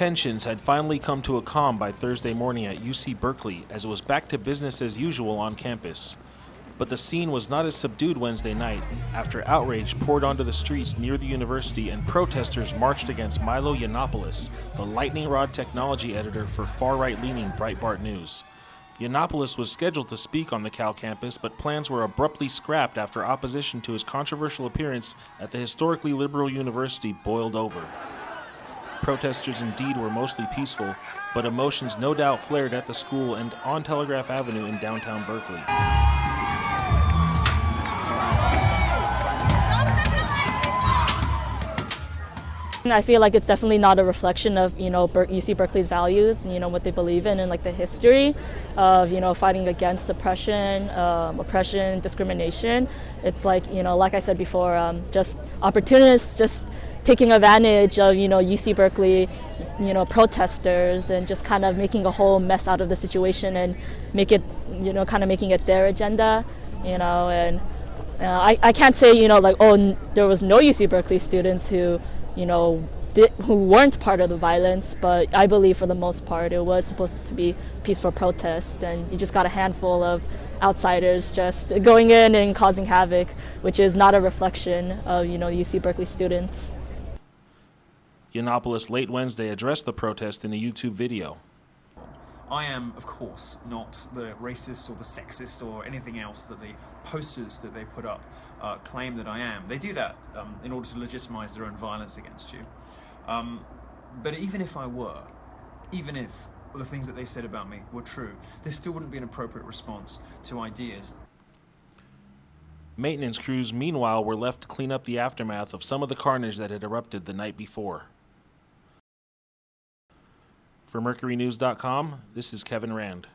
tensions had finally come to a calm by Thursday morning at UC Berkeley as it was back to business as usual on campus. But the scene was not as subdued Wednesday night after outrage poured onto the streets near the university and protesters marched against Milo Yiannopoulis, the lightning rod technology editor for far-right-leaning Breitbart News. Yiannopoulos was scheduled to speak on the Cal campus, but plans were abruptly scrapped after opposition to his controversial appearance at the historically liberal university boiled over. Protesters indeed were mostly peaceful, but emotions no doubt flared at the school and on Telegraph Avenue in downtown Berkeley. I feel like it's definitely not a reflection of, UC Berkeley's values, what they believe in and like the history of, fighting against oppression, discrimination. It's like I said before, just opportunists just taking advantage of, UC Berkeley, protesters and just kind of making a whole mess out of the situation and make it, kind of making it their agenda, and I can't say, there was no UC Berkeley students who who weren't part of the violence, but I believe for the most part it was supposed to be peaceful protest, and you just got a handful of outsiders just going in and causing havoc, which is not a reflection of UC Berkeley students. Yiannopoulos late Wednesday addressed the protest in a YouTube video. I am, of course, not the racist or the sexist or anything else that the posters that they put up claim that I am. They do that in order to legitimize their own violence against you. But even if I were, even if the things that they said about me were true, this still wouldn't be an appropriate response to ideas. Maintenance crews, meanwhile, were left to clean up the aftermath of some of the carnage that had erupted the night before. For MercuryNews.com, this is Kevin Rand.